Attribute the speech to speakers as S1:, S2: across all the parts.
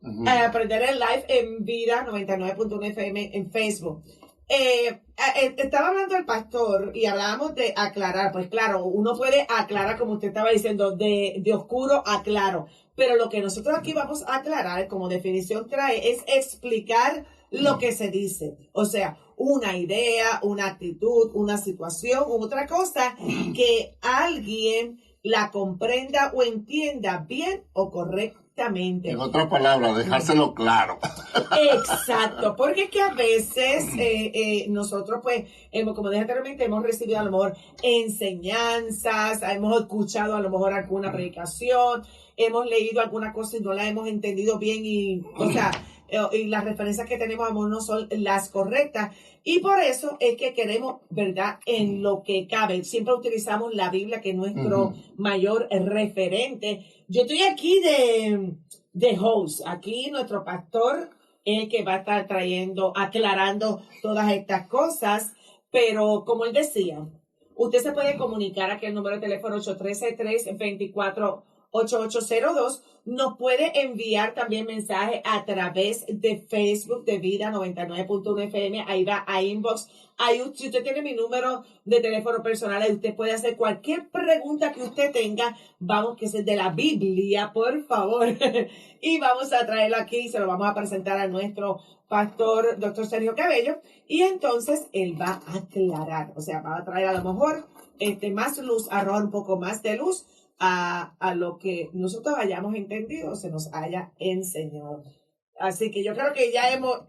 S1: Aprender el Live en Vida 99.1 FM en Facebook. Estaba hablando el pastor y hablábamos de aclarar. Pues claro, uno puede aclarar, como usted estaba diciendo, de oscuro a claro. Pero lo que nosotros aquí vamos a aclarar, como definición trae, es explicar lo que se dice. O sea, una idea, una actitud, una situación, otra cosa que alguien la comprenda o entienda bien o correctamente.
S2: En otras palabras, dejárselo claro.
S1: Exacto, porque es que a veces nosotros, pues, como dije anteriormente, hemos recibido a lo mejor enseñanzas, hemos escuchado a lo mejor alguna predicación, hemos leído alguna cosa y no la hemos entendido bien y, o sea, y las referencias que tenemos a lo mejor no son las correctas. Y por eso es que queremos, ¿verdad?, en lo que cabe. Siempre utilizamos la Biblia, que es nuestro mayor referente. Yo estoy aquí de host. Aquí nuestro pastor es el que va a estar aclarando todas estas cosas. Pero como él decía, usted se puede comunicar aquí al número de teléfono 813-324-8802. Nos puede enviar también mensaje a través de Facebook de Vida 99.1 FM. Ahí va a inbox. Ahí, si usted tiene mi número de teléfono personal, ahí usted puede hacer cualquier pregunta que usted tenga. Vamos, que es de la Biblia, por favor. Y vamos a traerlo aquí y se lo vamos a presentar a nuestro pastor, doctor Sergio Cabello. Y entonces él va a aclarar. O sea, va a traer a lo mejor más luz, arrojar un poco más de luz a lo que nosotros hayamos entendido, se nos haya enseñado. Así que yo creo que ya hemos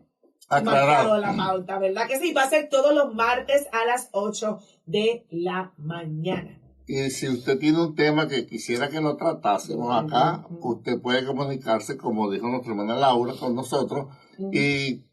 S1: marcado la pauta, ¿verdad? Que sí, va a ser todos los martes a las 8 de la mañana.
S2: Y si usted tiene un tema que quisiera que lo tratásemos acá, usted puede comunicarse, como dijo nuestra hermana Laura, con nosotros y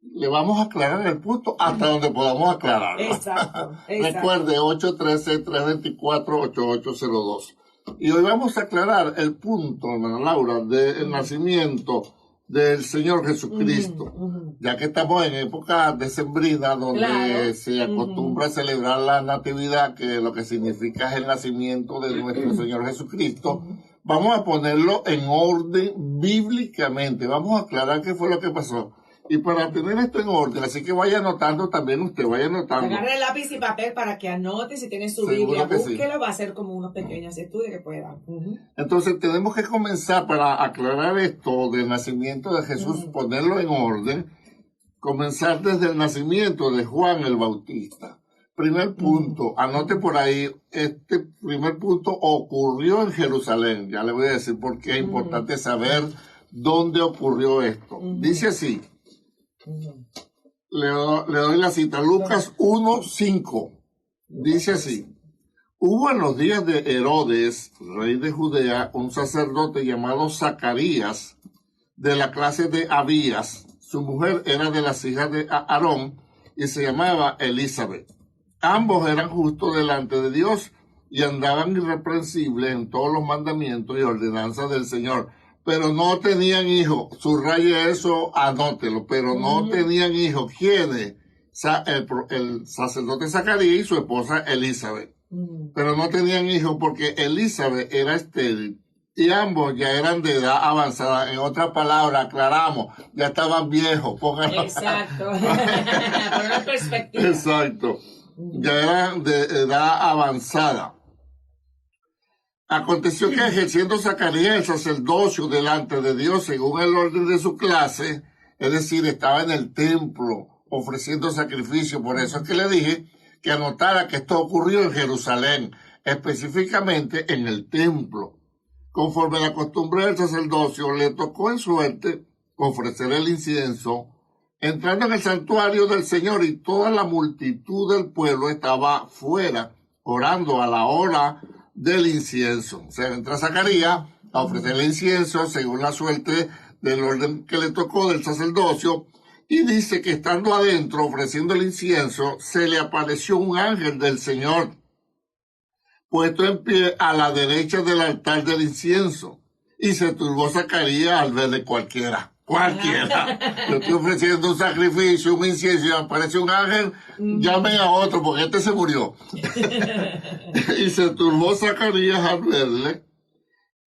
S2: le vamos a aclarar el punto hasta donde podamos aclararlo.
S1: Exacto.
S2: Recuerde, 813-324-8802. Y hoy vamos a aclarar el punto, hermana Laura, del nacimiento del Señor Jesucristo, ya que estamos en época decembrina donde se acostumbra a celebrar la Natividad, que lo que significa es el nacimiento de nuestro Señor Jesucristo. Vamos a ponerlo en orden bíblicamente, vamos a aclarar qué fue lo que pasó. Y para tener esto en orden, así que vaya anotando también usted, vaya anotando.
S1: Agarre lápiz y papel para que anote, si tiene su Biblia, búsquelo, va a ser como unos pequeños estudios que pueda.
S2: Entonces tenemos que comenzar para aclarar esto del nacimiento de Jesús, ponerlo en orden, comenzar desde el nacimiento de Juan el Bautista. Primer punto, anote por ahí, este primer punto ocurrió en Jerusalén. Ya le voy a decir por qué es importante saber dónde ocurrió esto. Dice así. Le doy la cita, Lucas 1:5, dice así: hubo en los días de Herodes, rey de Judea, un sacerdote llamado Zacarías, de la clase de Abías. Su mujer era de las hijas de Aarón y se llamaba Elizabeth. Ambos eran justos delante de Dios y andaban irreprensibles en todos los mandamientos y ordenanzas del Señor. Pero no tenían hijos, subraye eso, anótelo, pero no tenían hijos. ¿Quiénes? El sacerdote Zacarías y su esposa Elizabeth. Pero no tenían hijos porque Elizabeth era estéril y ambos ya eran de edad avanzada. En otras palabras, aclaramos, ya estaban viejos.
S1: Exacto. Poner en perspectiva.
S2: Exacto. Ya eran de edad avanzada. Aconteció que ejerciendo Zacarías el sacerdocio delante de Dios según el orden de su clase, es decir, estaba en el templo ofreciendo sacrificio. Por eso es que le dije que anotara que esto ocurrió en Jerusalén, específicamente en el templo. Conforme a la costumbre del sacerdocio, le tocó en suerte ofrecer el incienso, entrando en el santuario del Señor, y toda la multitud del pueblo estaba fuera, orando a la hora del incienso. O sea, entra Zacarías a ofrecer el incienso según la suerte del orden que le tocó del sacerdocio, y dice que estando adentro ofreciendo el incienso, se le apareció un ángel del Señor puesto en pie a la derecha del altar del incienso, y se turbó Zacarías al verle. Cualquiera. Yo estoy ofreciendo un sacrificio, un incienso, y me aparece un ángel, llamen a otro porque este se murió. Y se turbó Zacarías al verle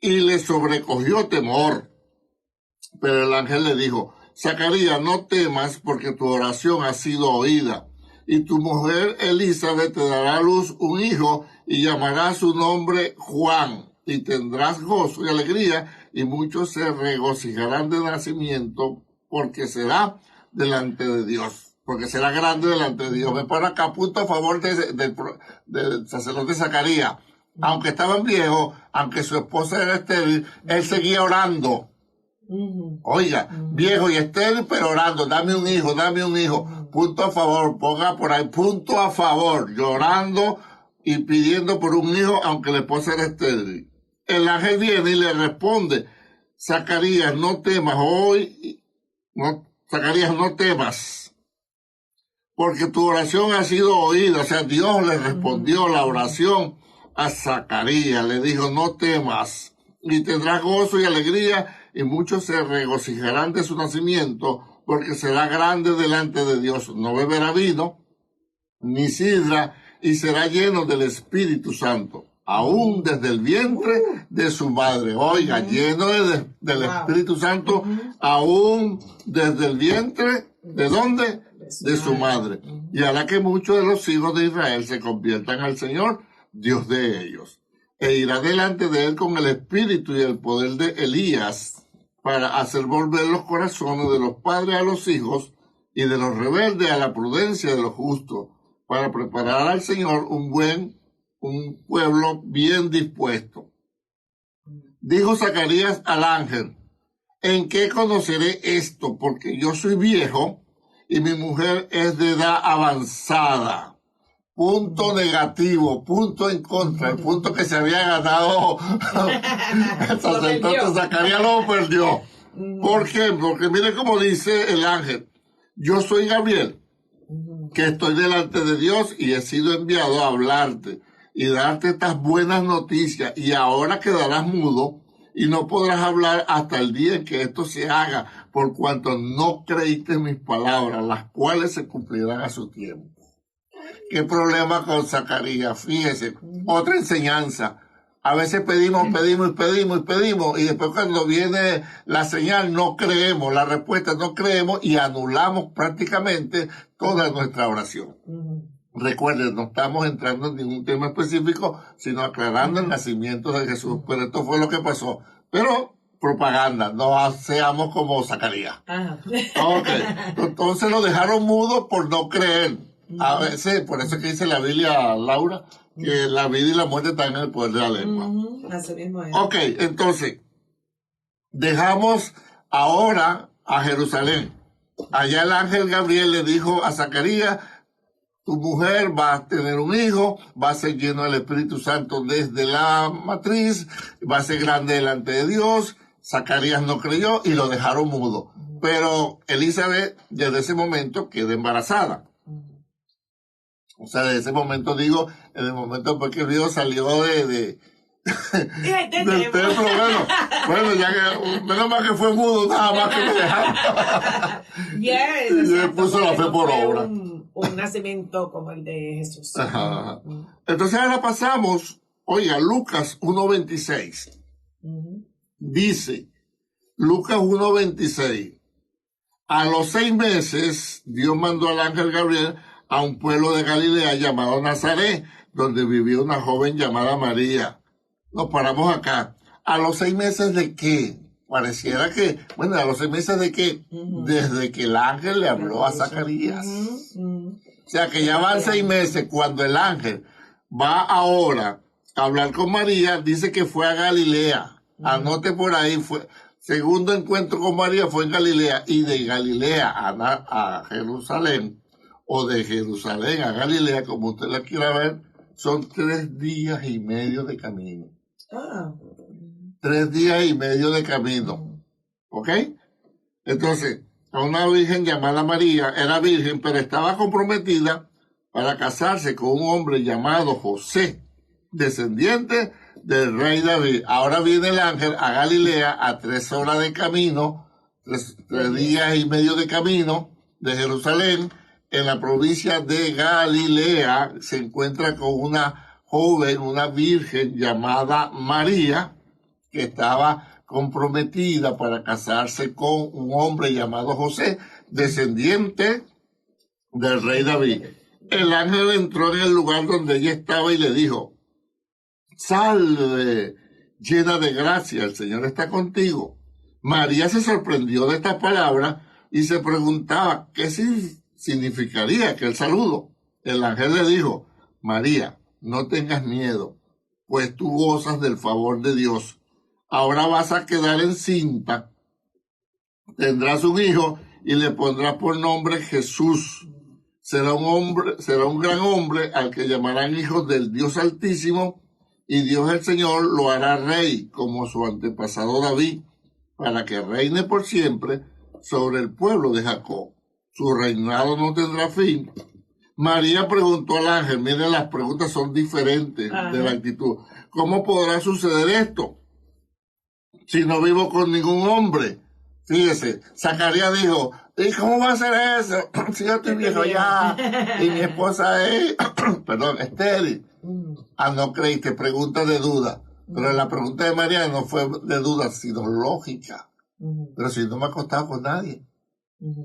S2: y le sobrecogió temor. Pero el ángel le dijo, Zacarías, no temas porque tu oración ha sido oída. Y tu mujer Elizabeth te dará a luz un hijo y llamará su nombre Juan. Y tendrás gozo y alegría y muchos se regocijarán de nacimiento porque será delante de Dios. Porque será grande delante de Dios. Me pone acá punto a favor del sacerdote Zacarías. Aunque estaban viejos, aunque su esposa era estéril, él seguía orando. Oiga, viejo y estéril, pero orando, dame un hijo, dame un hijo. Punto a favor, ponga por ahí, punto a favor, llorando y pidiendo por un hijo, aunque la esposa era estéril. El ángel viene y le responde, Zacarías, no temas Zacarías, no temas, porque tu oración ha sido oída. O sea, Dios le respondió la oración a Zacarías, le dijo, no temas, y tendrás gozo y alegría, y muchos se regocijarán de su nacimiento, porque será grande delante de Dios. No beberá vino, ni sidra, y será lleno del Espíritu Santo, aún desde el vientre de su madre. Oiga, lleno del Espíritu Santo, aún desde el vientre, ¿de dónde? De su madre. Y hará que muchos de los hijos de Israel se conviertan al Señor, Dios de ellos. E irá delante de él con el espíritu y el poder de Elías, para hacer volver los corazones de los padres a los hijos y de los rebeldes a la prudencia de los justos, para preparar al Señor un pueblo bien dispuesto. Dijo Zacarías al ángel, ¿en qué conoceré esto? Porque yo soy viejo y mi mujer es de edad avanzada. Punto negativo, punto en contra, el punto que se había ganado el sacerdote Zacarías lo perdió. ¿Por qué? Porque mire cómo dice el ángel, yo soy Gabriel, que estoy delante de Dios y he sido enviado a hablarte y darte estas buenas noticias, y ahora quedarás mudo y no podrás hablar hasta el día en que esto se haga, por cuanto no creíste mis palabras, las cuales se cumplirán a su tiempo. ¿Qué problema con Zacarías? Fíjese, otra enseñanza. A veces pedimos, y después cuando viene la señal no creemos, la respuesta no creemos y anulamos prácticamente toda nuestra oración. Recuerden, no estamos entrando en ningún tema específico, sino aclarando el nacimiento de Jesús. Pero esto fue lo que pasó. Pero propaganda, no seamos como Zacarías. Okay. Entonces lo dejaron mudo por no creer. A veces, por eso que dice la Biblia, Laura, que la vida y la muerte están en el poder de la lengua.
S1: Así mismo es.
S2: Ok, entonces, dejamos ahora a Jerusalén. Allá el ángel Gabriel le dijo a Zacarías, tu mujer va a tener un hijo, va a ser lleno del Espíritu Santo desde la matriz, va a ser grande delante de Dios. Zacarías no creyó y lo dejaron mudo. Pero Elizabeth, desde ese momento, quedó embarazada. O sea, desde ese momento digo, en el momento porque el río salió del templo, bueno, ya que, menos mal que fue mudo, nada más que lo dejaron.
S1: Yes,
S2: y él puso la fe por obra.
S1: Un nacimiento como el de Jesús.
S2: Ajá. Entonces ahora pasamos, oiga, Lucas 1:26. Dice, Lucas 1:26, a los 6 meses, Dios mandó al ángel Gabriel a un pueblo de Galilea llamado Nazaret, donde vivía una joven llamada María. Nos paramos acá. ¿A los 6 meses de qué? Pareciera que, bueno, ¿a los 6 meses de qué? Desde que el ángel le habló a Zacarías. O sea que ya van 6 meses. Cuando el ángel va ahora a hablar con María, dice que fue a Galilea. Anote por ahí, segundo encuentro con María fue en Galilea, y de Galilea a Jerusalén, o de Jerusalén a Galilea, como usted la quiera ver, son 3 días y medio de camino. 3 días y medio de camino. ¿Ok? Entonces, a una virgen llamada María, era virgen, pero estaba comprometida para casarse con un hombre llamado José, descendiente del rey David. Ahora viene el ángel a Galilea a 3 horas de camino, 3 días y medio de camino de Jerusalén. En la provincia de Galilea se encuentra con una joven, una virgen llamada María, que estaba comprometida para casarse con un hombre llamado José, descendiente del rey David. El ángel entró en el lugar donde ella estaba y le dijo: salve, llena de gracia, el Señor está contigo. María se sorprendió de esta palabra y se preguntaba qué significaría aquel saludo. El ángel le dijo: María, no tengas miedo, pues tú gozas del favor de Dios. Ahora vas a quedar encinta, tendrás un hijo y le pondrás por nombre Jesús. Será un gran hombre al que llamarán hijo del Dios Altísimo, y Dios el Señor lo hará rey como su antepasado David, para que reine por siempre sobre el pueblo de Jacob. Su reinado no tendrá fin. María preguntó al ángel, miren, las preguntas son diferentes de la actitud. ¿Cómo podrá suceder esto si no vivo con ningún hombre? Fíjese, Zacarías dijo: ¿y cómo va a ser eso? Si yo estoy viejo ya y mi esposa es, estéril. No creíste, pregunta de duda. Pero la pregunta de María no fue de duda, sino lógica. Pero si no me he acostado con nadie.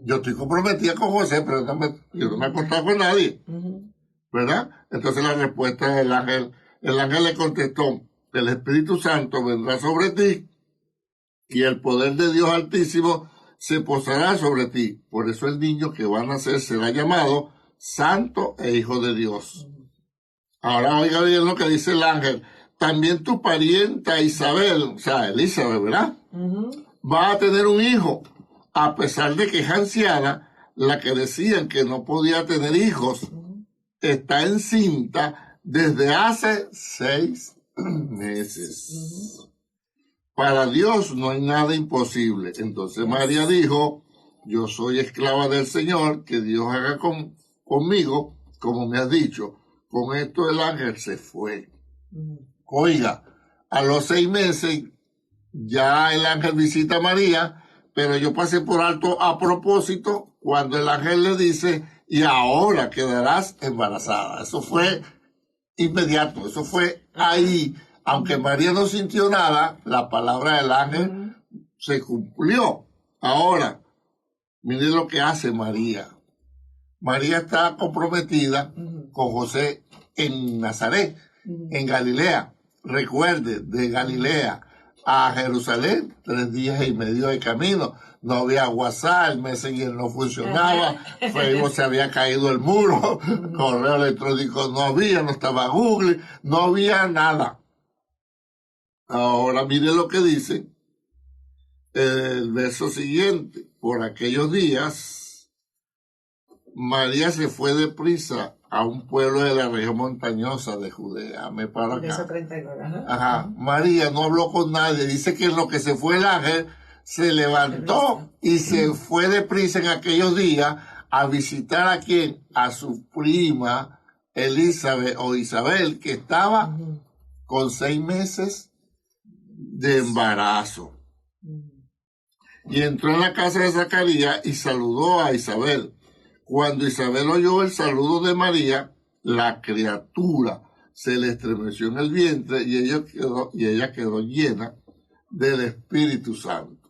S2: Yo estoy comprometida con José, pero yo no me he acostado con nadie. ¿Verdad? Entonces la respuesta del ángel, el ángel le contestó: el Espíritu Santo vendrá sobre ti y el poder de Dios Altísimo se posará sobre ti. Por eso el niño que va a nacer será llamado Santo e Hijo de Dios. Ahora oiga bien lo que dice el ángel. También tu parienta Isabel, o sea, Elizabeth, ¿verdad? Va a tener un hijo, a pesar de que es anciana, la que decían que no podía tener hijos, está encinta desde hace 6 meses. Para Dios no hay nada imposible. Entonces María dijo: yo soy esclava del Señor, que Dios haga conmigo como me has dicho. Con esto el ángel se fue. Oiga, a los 6 meses ya el ángel visita a María, pero yo pasé por alto a propósito cuando el ángel le dice: y ahora quedarás embarazada. Eso fue inmediato, eso fue ahí. Aunque María no sintió nada, la palabra del ángel se cumplió. Ahora, miren lo que hace María. María está comprometida con José en Nazaret, en Galilea. Recuerde, de Galilea a Jerusalén, 3 días y medio de camino. No había WhatsApp, el Messenger no funcionaba, Facebook se había caído el muro, correo electrónico no había, no estaba Google, no había nada. Ahora mire lo que dice el verso siguiente. Por aquellos días, María se fue deprisa a un pueblo de la región montañosa de Judea. Me paro acá.
S1: 39,
S2: Ajá. María no habló con nadie. Dice que en lo que se fue el ángel, se levantó y se fue deprisa en aquellos días a visitar ¿a quién? A su prima Elizabeth o Isabel, que estaba con 6 meses de embarazo. Y entró en la casa de Zacarías y saludó a Isabel. Cuando Isabel oyó el saludo de María, la criatura se le estremeció en el vientre y ella quedó llena del Espíritu Santo.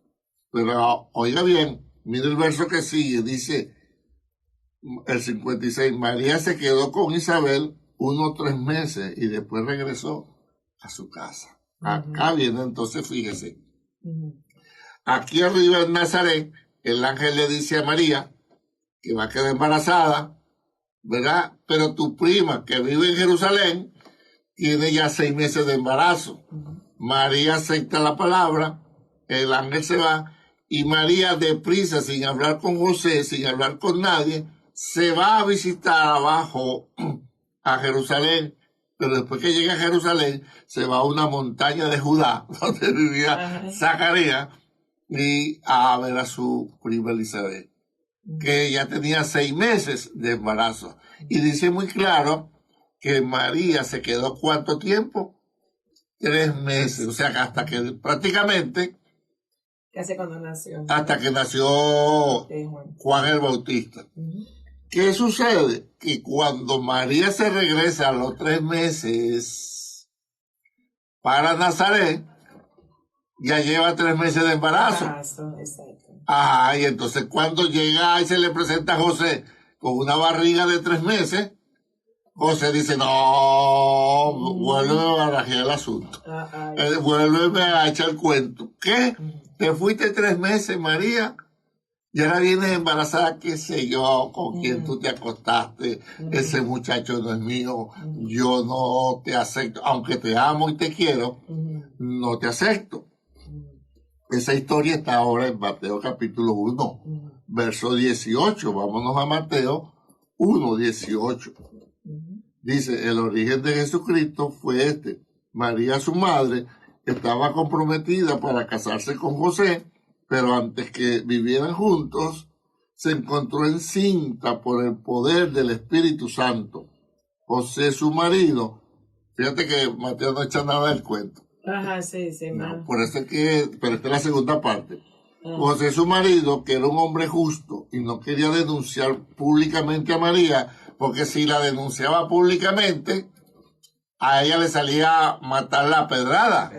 S2: Pero oiga bien, mire el verso que sigue, dice el 56, María se quedó con Isabel unos 3 meses y después regresó a su casa. Acá viene entonces, fíjese. Aquí arriba en Nazaret, el ángel le dice a María que va a quedar embarazada, ¿verdad? Pero tu prima que vive en Jerusalén tiene ya 6 meses de embarazo. María acepta la palabra, el ángel se va y María deprisa, sin hablar con José, sin hablar con nadie, se va a visitar abajo a Jerusalén. Pero después que llega a Jerusalén, se va a una montaña de Judá, donde vivía Zacarías, y a ver a su prima Elizabeth, que ya tenía 6 meses de embarazo. Y dice muy claro que María se quedó ¿cuánto tiempo? 3 meses, o sea, hasta que prácticamente...
S1: Casi cuando nació.
S2: Hasta que nació Juan el Bautista. ¿Qué sucede? Que cuando María se regresa a los 3 meses para Nazaret, ya lleva 3 meses de embarazo.
S1: Exacto.
S2: Y entonces cuando llega y se le presenta a José con una barriga de 3 meses, José dice, no, vuelve a barajear el asunto. Vuelve a echar el cuento. ¿Qué? ¿Te fuiste 3 meses, María? Y ahora vienes embarazada, qué sé yo, con quién tú te acostaste, ese muchacho no es mío, yo no te acepto, aunque te amo y te quiero, no te acepto. Esa historia está ahora en Mateo capítulo 1, verso 18. Vámonos a Mateo 1, 18. Dice, el origen de Jesucristo fue este. María, su madre, estaba comprometida para casarse con José, pero antes que vivieran juntos, se encontró encinta por el poder del Espíritu Santo. José, su marido, fíjate que Mateo no echa nada del cuento.
S1: Sí.
S2: No, por eso es que, pero esta es la segunda parte. José, su marido, que era un hombre justo y no quería denunciar públicamente a María, porque si la denunciaba públicamente, a ella le salía matar la pedrada.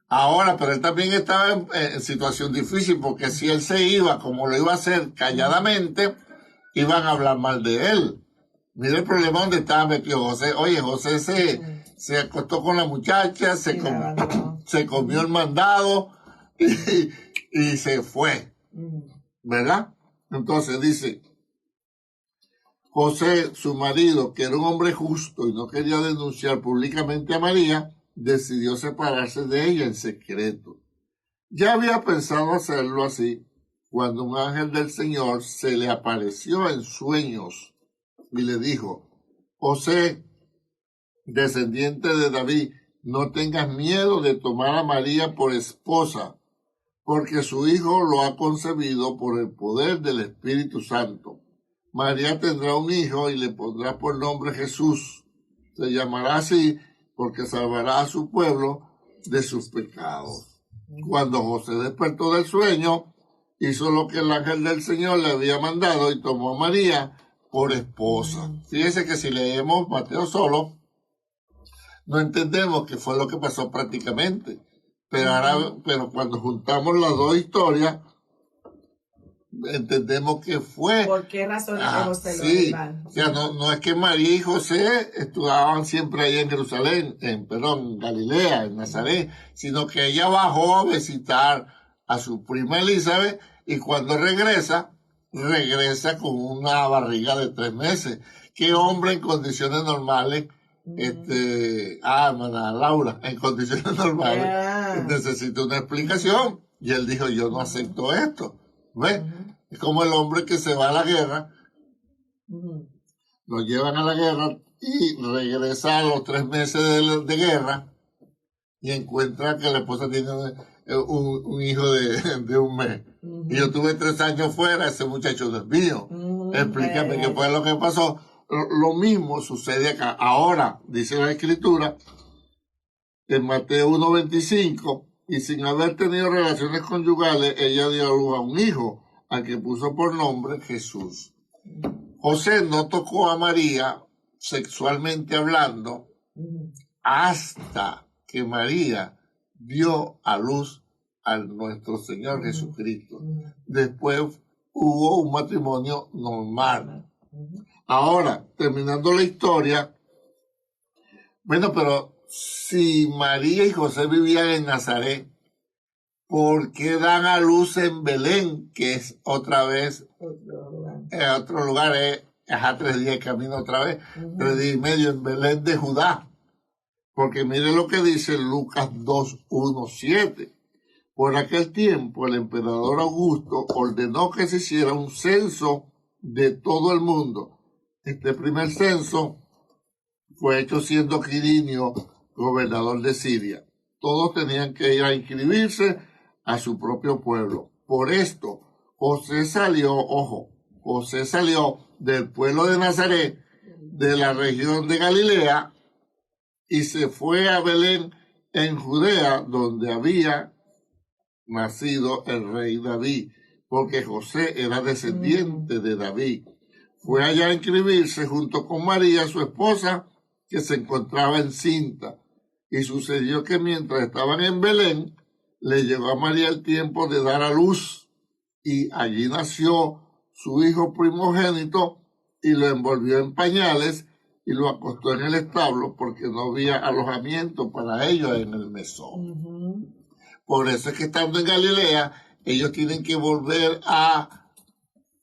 S2: Ahora, pero él también estaba en situación difícil, porque si él se iba, como lo iba a hacer calladamente, iban a hablar mal de él. Mira el problema donde estaba metido José. Oye, José se acostó con la muchacha, se comió el mandado y se fue. ¿Verdad? Entonces dice, José, su marido, que era un hombre justo y no quería denunciar públicamente a María, decidió separarse de ella en secreto. Ya había pensado hacerlo así cuando un ángel del Señor se le apareció en sueños y le dijo, José, descendiente de David, no tengas miedo de tomar a María por esposa, porque su hijo lo ha concebido por el poder del Espíritu Santo. María tendrá un hijo y le pondrá por nombre Jesús. Se llamará así porque salvará a su pueblo de sus pecados. Cuando José despertó del sueño, hizo lo que el ángel del Señor le había mandado y tomó a María por esposa. Fíjese que si leemos Mateo solo, no entendemos qué fue lo que pasó prácticamente. Pero cuando juntamos las dos historias, entendemos que fue.
S1: ¿Por qué razón José lo iba?
S2: O sea, no es que María y José estudiaban siempre ahí en Jerusalén, en Galilea, en Nazaret, sino que ella bajó a visitar a su prima Elizabeth y cuando regresa con una barriga de 3 meses. ¿Qué hombre en condiciones normales? Hermana Laura, en condiciones normales necesita una explicación. Y él dijo, yo no acepto esto. ¿Ves? Es como el hombre que se va a la guerra, lo llevan a la guerra y regresa a los 3 meses de guerra y encuentra que la esposa tiene un hijo de 1 mes. Y yo tuve 3 años fuera, ese muchacho no es mío. Explícame qué fue lo que pasó. Lo mismo sucede acá. Ahora, dice la Escritura, en Mateo 1:25, y sin haber tenido relaciones conyugales, ella dio a luz a un hijo, al que puso por nombre Jesús. José no tocó a María, sexualmente hablando, hasta que María dio a luz a nuestro Señor Jesucristo. Después hubo un matrimonio normal. Ahora, terminando la historia, bueno, pero si María y José vivían en Nazaret, ¿por qué dan a luz en Belén, que es otra vez otro lugar? Es a 3 días de camino otra vez, 3 días y medio en Belén de Judá. Porque mire lo que dice Lucas 2:1-7. Por aquel tiempo el emperador Augusto ordenó que se hiciera un censo de todo el mundo. Este primer censo fue hecho siendo Quirinio gobernador de Siria. Todos tenían que ir a inscribirse a su propio pueblo. Por esto, José salió del pueblo de Nazaret, de la región de Galilea, y se fue a Belén en Judea, donde había nacido el rey David, porque José era descendiente de David. Fue allá a inscribirse junto con María, su esposa, que se encontraba encinta. Y sucedió que mientras estaban en Belén, le llegó a María el tiempo de dar a luz, y allí nació su hijo primogénito, y lo envolvió en pañales y lo acostó en el establo, porque no había alojamiento para ellos en el mesón. Por eso es que estando en Galilea, ellos tienen que volver a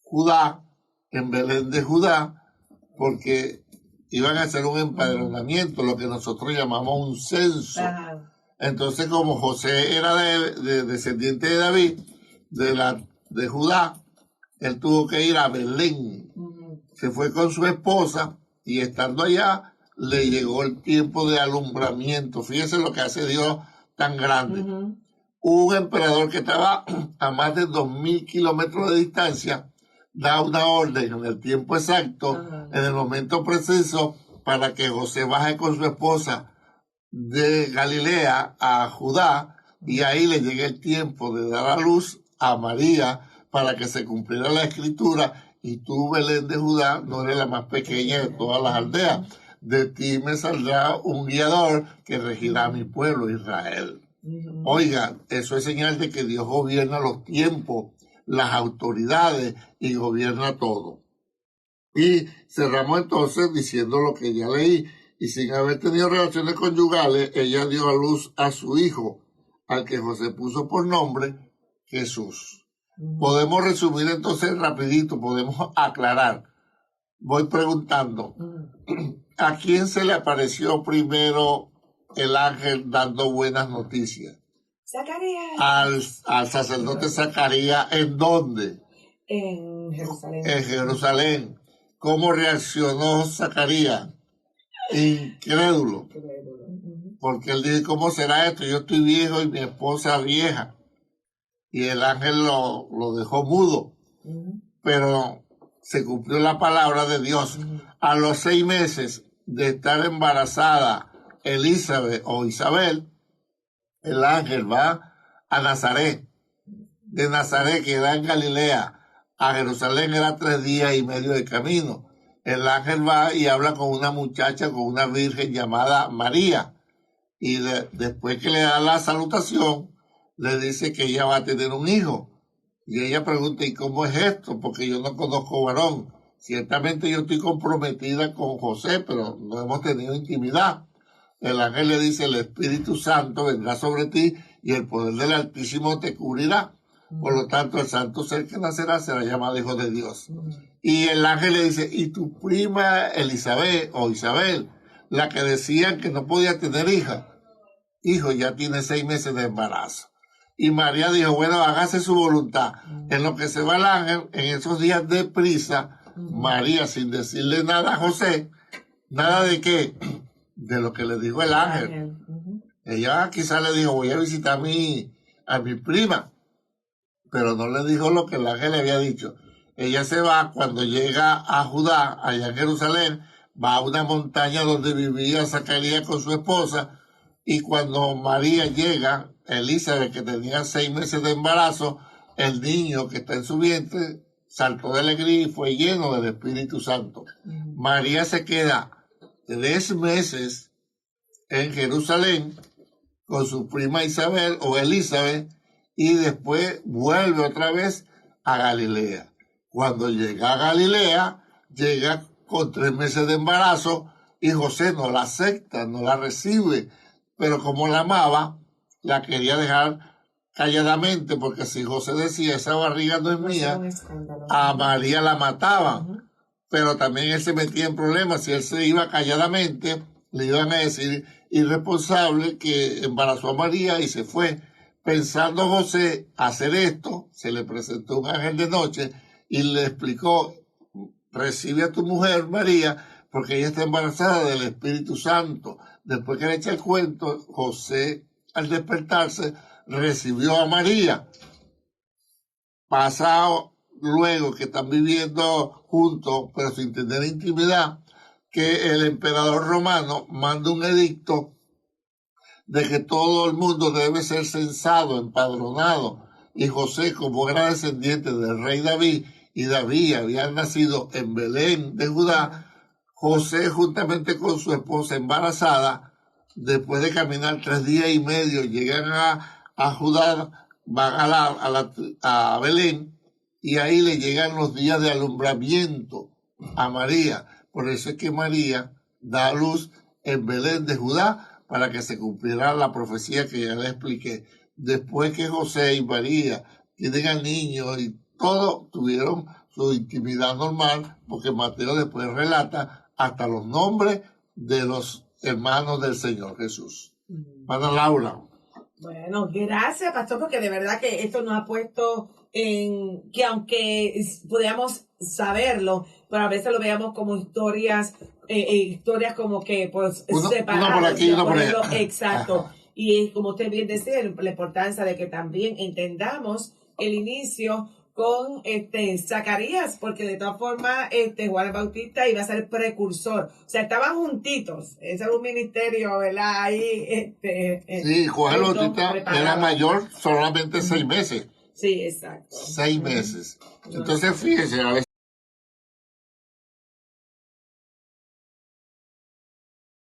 S2: Judá, en Belén de Judá, porque iban a hacer un empadronamiento, lo que nosotros llamamos un censo. Entonces, como José era de descendiente de David, de Judá, él tuvo que ir a Belén. Se fue con su esposa, y estando allá, le llegó el tiempo de alumbramiento. Fíjense lo que hace Dios tan grande. Un emperador que estaba a más de 2.000 kilómetros de distancia da una orden en el tiempo exacto, en el momento preciso, para que José baje con su esposa de Galilea a Judá, y ahí le llegue el tiempo de dar a luz a María, para que se cumpliera la escritura. Y tú, Belén de Judá, no eres la más pequeña de todas las aldeas. De ti me saldrá un guiador que regirá mi pueblo Israel. Oiga, eso es señal de que Dios gobierna los tiempos, las autoridades, y gobierna todo. Y cerramos entonces diciendo lo que ya leí. Y sin haber tenido relaciones conyugales, ella dio a luz a su hijo, al que José puso por nombre Jesús. Podemos resumir entonces rapidito, podemos aclarar. Voy preguntando, ¿a quién se le apareció primero el ángel dando buenas noticias?
S1: Zacarías.
S2: Al sacerdote Zacarías, ¿en dónde?
S1: En Jerusalén.
S2: En Jerusalén. ¿Cómo reaccionó Zacarías? Incrédulo. Porque él dice, ¿cómo será esto? Yo estoy viejo y mi esposa vieja. Y el ángel lo dejó mudo. Pero se cumplió la palabra de Dios. A los 6 meses de estar embarazada Elizabeth o Isabel, el ángel va a Nazaret. De Nazaret, que era en Galilea, a Jerusalén era 3 días y medio de camino. El ángel va y habla con una muchacha, con una virgen llamada María. Y después que le da la salutación, le dice que ella va a tener un hijo. Y ella pregunta, ¿y cómo es esto? Porque yo no conozco varón. Ciertamente yo estoy comprometida con José, pero no hemos tenido intimidad. El ángel le dice, el Espíritu Santo vendrá sobre ti y el poder del Altísimo te cubrirá. Por lo tanto, el santo ser que nacerá será llamado Hijo de Dios. Y el ángel le dice, ¿y tu prima Elizabeth o Isabel, la que decían que no podía tener hija? Hijo, ya tiene 6 meses de embarazo. Y María dijo, bueno, hágase su voluntad. En lo que se va el ángel, en esos días de prisa, María, sin decirle nada a José, ¿nada de qué? De lo que le dijo el ángel. Ella quizás le dijo, voy a visitar a mi prima, pero no le dijo lo que el ángel le había dicho. Ella se va, cuando llega a Judá, allá en Jerusalén, va a una montaña donde vivía Zacarías con su esposa, y cuando María llega, Elizabeth, que tenía 6 meses de embarazo, el niño que está en su vientre saltó de alegría y fue lleno del Espíritu Santo. María se queda 3 meses en Jerusalén con su prima Isabel o Elizabeth, y después vuelve otra vez a Galilea. Cuando llega a Galilea, llega con 3 meses de embarazo, y José no la acepta, no la recibe, pero como la amaba, la quería dejar calladamente, porque si José decía, esa barriga no es mía, a María la mataban. Pero también él se metía en problemas. Si él se iba calladamente, le iban a decir irresponsable que embarazó a María y se fue. Pensando José hacer esto, se le presentó un ángel de noche y le explicó, recibe a tu mujer María, porque ella está embarazada del Espíritu Santo. Después que le echa el cuento, José, al despertarse, recibió a María. Pasado luego que están viviendo juntos, pero sin tener intimidad, que el emperador romano manda un edicto de que todo el mundo debe ser censado, empadronado. Y José, como era descendiente del rey David, y David había nacido en Belén de Judá, José, juntamente con su esposa embarazada, después de caminar 3 días y medio, llegan a Judá, van a Belén, y ahí le llegan los días de alumbramiento a María. Por eso es que María da a luz en Belén de Judá, para que se cumpliera la profecía que ya le expliqué. Después que José y María tienen al niño y todo, tuvieron su intimidad normal, porque Mateo después relata hasta los nombres de los hermanos del Señor Jesús. Pana Laura.
S1: Bueno, gracias, pastor, porque de verdad que esto nos ha puesto en que aunque podíamos saberlo, pero a veces lo veamos como historias, historias como que pues separadas.
S2: Uno por aquí, uno por allá.
S1: Exacto. Y como usted bien decía, la importancia de que también entendamos el inicio con Zacarías, porque de todas formas Juan el Bautista iba a ser precursor, o sea, estaban juntitos, ese era un ministerio, ¿verdad? Ahí,
S2: sí, Juan el Bautista era mayor solamente 6 meses.
S1: Sí, exacto.
S2: 6 meses. Entonces, fíjese, a veces